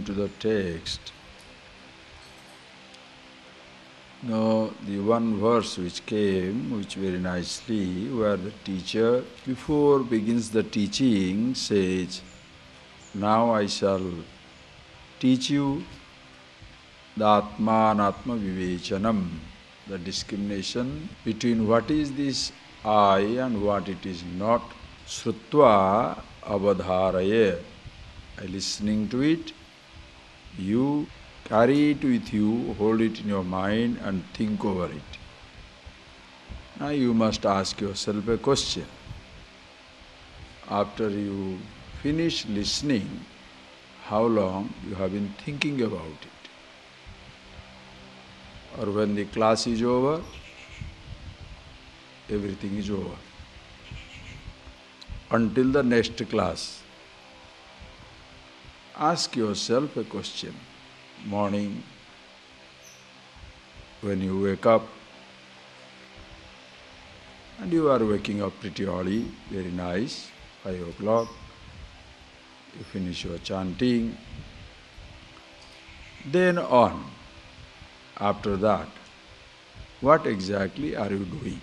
into the text, now the one verse which came, which very nicely, where the teacher, before begins the teaching, says, now I shall teach you the Atma-anatma vivechanam, the discrimination between what is this I and what it is not. Shrutva avadharaya. By listening to it, you carry it with you, hold it in your mind and think over it. Now you must ask yourself a question. After you finish listening, how long you have been thinking about it? Or when the class is over, everything is over. Until the next class, ask yourself a question. Morning, when you wake up, and you are waking up pretty early, very nice, 5 o'clock, you finish your chanting. Then on, after that, what exactly are you doing?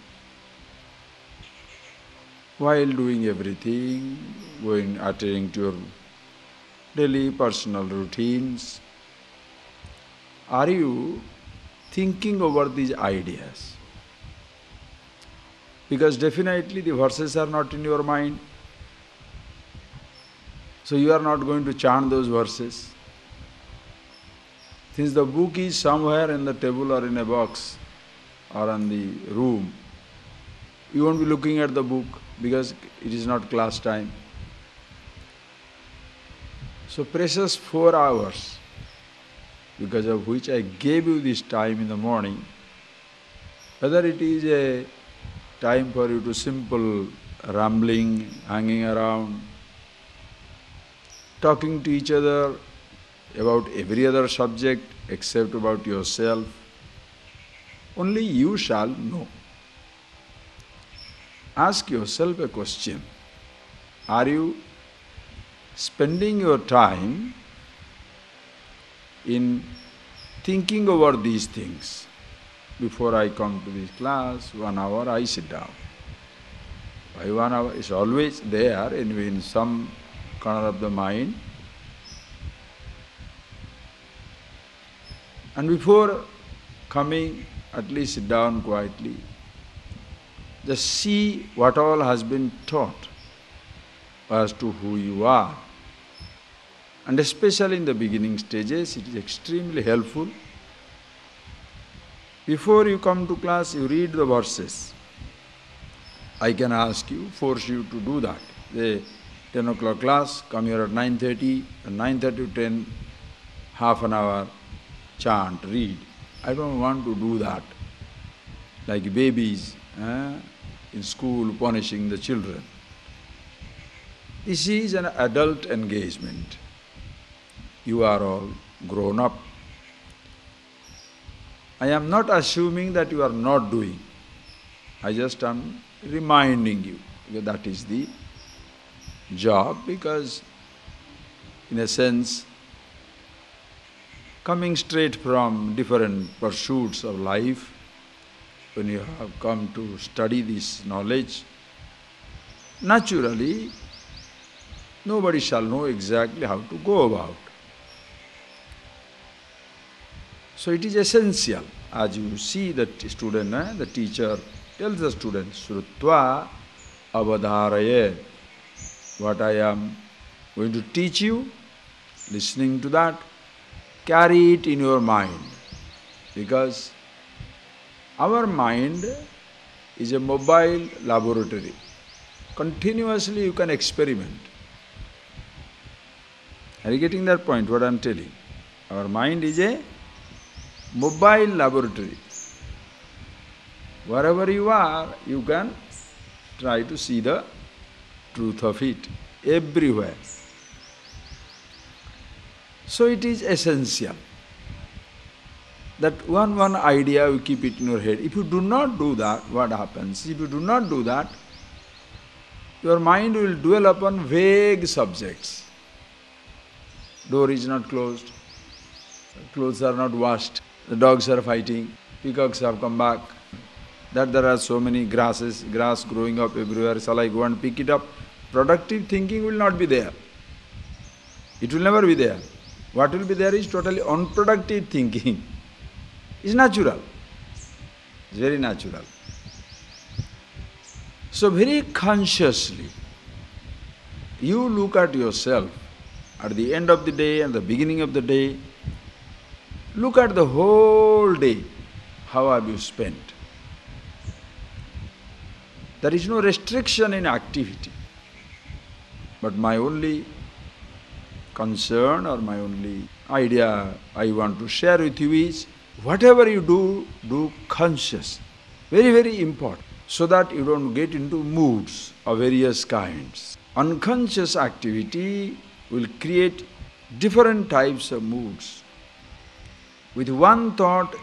While doing everything, going attending to your daily personal routines, are you thinking over these ideas? Because definitely the verses are not in your mind. So you are not going to chant those verses. Since the book is somewhere in the table or in a box or in the room, you won't be looking at the book because it is not class time. So precious 4 hours, because of which I gave you this time in the morning, whether it is a time for you to simple rambling, hanging around, talking to each other about every other subject except about yourself, only you shall know. Ask yourself a question. Are you spending your time in thinking over these things? Before I come to this class, 1 hour I sit down. Why 1 hour? It's always there, anyway, in some corner of the mind. And before coming, at least sit down quietly. Just see what all has been taught as to who you are. And especially in the beginning stages, it is extremely helpful. Before you come to class, you read the verses. I can ask you, force you to do that. The 10 o'clock class, come here at 9:30, and 9:30 to 10, half an hour, chant, read. I don't want to do that. Like babies in school punishing the children. This is an adult engagement. You are all grown up. I am not assuming that you are not doing. I just am reminding you that that is the job, because in a sense, coming straight from different pursuits of life, when you have come to study this knowledge, naturally, nobody shall know exactly how to go about. So it is essential, as you see the student, the teacher tells the student, Shrutva avadharaya. What I am going to teach you, listening to that, carry it in your mind. Because our mind is a mobile laboratory. Continuously you can experiment. Are you getting that point, what I am telling? Our mind is a mobile laboratory. Wherever you are, you can try to see the truth of it, everywhere. So it is essential that one idea you keep it in your head. If you do not do that, what happens? If you do not do that, your mind will dwell upon vague subjects. door is not closed, clothes are not washed, the dogs are fighting, peacocks have come back, that there are so many grass growing up everywhere, shall I go and pick it up? Productive thinking will not be there. It will never be there. What will be there is totally unproductive thinking. It's natural. It's very natural. So very consciously, you look at yourself at the end of the day and the beginning of the day. Look at the whole day. How have you spent? There is no restriction in activity. But my only concern or my only idea I want to share with you is, whatever you do conscious. Very, very important. So that you don't get into moods of various kinds. Unconscious activity will create different types of moods. With one thought,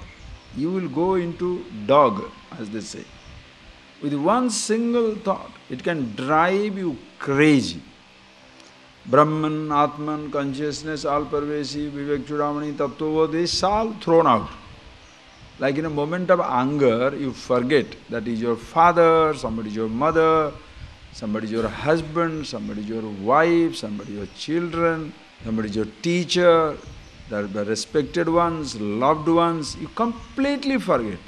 you will go into dog, as they say. With one single thought, it can drive you crazy. Brahman, Atman, consciousness, all pervasive, Vivek Chudamani, Tattva, this is all thrown out. Like in a moment of anger, you forget that is your father, somebody is your mother, somebody is your husband, somebody is your wife, somebody is your children, somebody is your teacher, the respected ones, loved ones. You completely forget.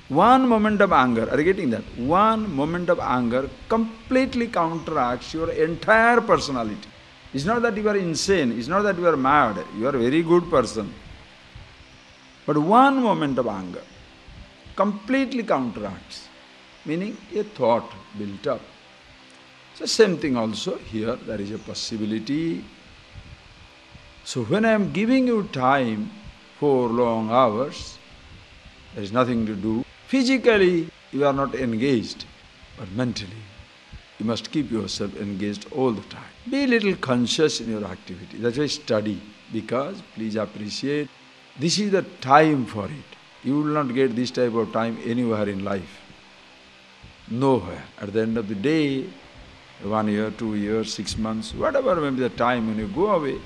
One moment of anger, are you getting that? One moment of anger completely counteracts your entire personality. It's not that you are insane, it's not that you are mad, you are a very good person. But one moment of anger completely counteracts, meaning a thought built up. So same thing also here, there is a possibility. So when I am giving you time, 4 long hours, there is nothing to do. Physically, you are not engaged, but mentally, you must keep yourself engaged all the time. Be a little conscious in your activity. That's why study, because please appreciate, this is the time for it. You will not get this type of time anywhere in life. Nowhere. At the end of the day, 1 year, 2 years, 6 months, whatever may be the time when you go away,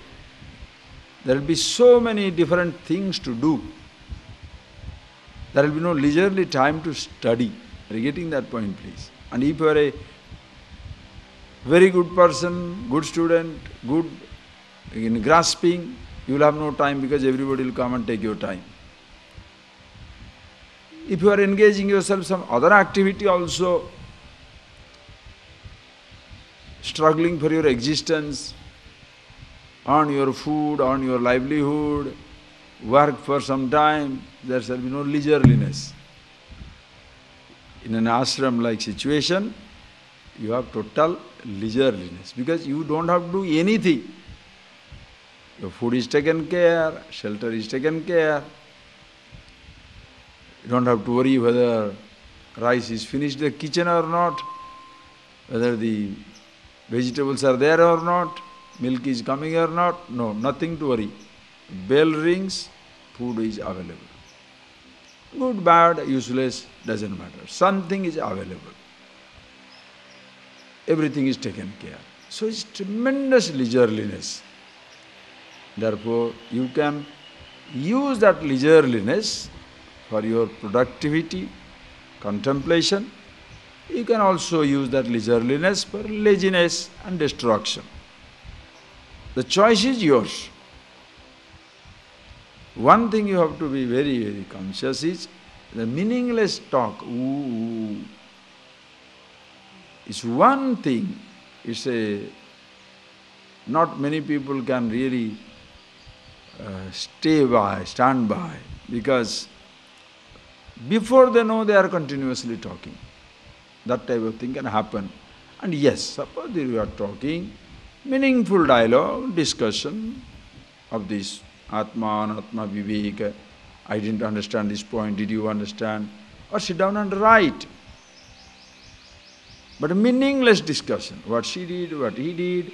there will be so many different things to do. There will be no leisurely time to study. Are you getting that point, please? And if you are a very good person, good student, good in grasping, you will have no time because everybody will come and take your time. If you are engaging yourself in some other activity also, struggling for your existence, earn your food, earn your livelihood, work for some time, there shall be no leisureliness. In an ashram-like situation, you have total leisureliness because you don't have to do anything. Your food is taken care, shelter is taken care. You don't have to worry whether rice is finished in the kitchen or not, whether the vegetables are there or not, milk is coming or not. No, nothing to worry. Bell rings, food is available. Good, bad, useless, doesn't matter. Something is available. Everything is taken care. So it's tremendous leisureliness. Therefore, you can use that leisureliness for your productivity, contemplation. You can also use that leisureliness for laziness and destruction. The choice is yours. One thing you have to be very, very conscious is the meaningless talk. Ooh. It's one thing. It's not many people can really stand by, because before they know they are continuously talking. That type of thing can happen. And yes, suppose you are talking, meaningful dialogue, discussion of this Atma, Anatma, Viveka, I didn't understand this point, did you understand? Or sit down and write. But a meaningless discussion, what she did, what he did,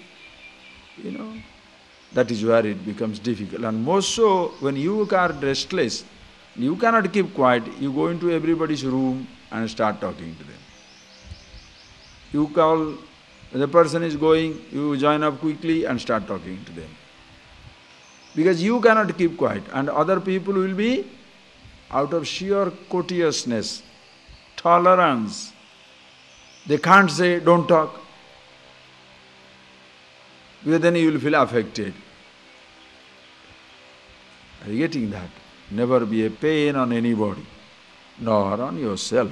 that is where it becomes difficult. And most so, when you are restless, you cannot keep quiet, you go into everybody's room and start talking to them. You call, the person is going, you join up quickly and start talking to them. Because you cannot keep quiet, and other people will be out of sheer courteousness, tolerance. They can't say, don't talk, because then you will feel affected. Are you getting that? Never be a pain on anybody, nor on yourself.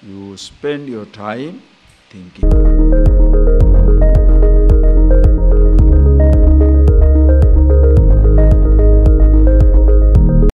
You spend your time thinking.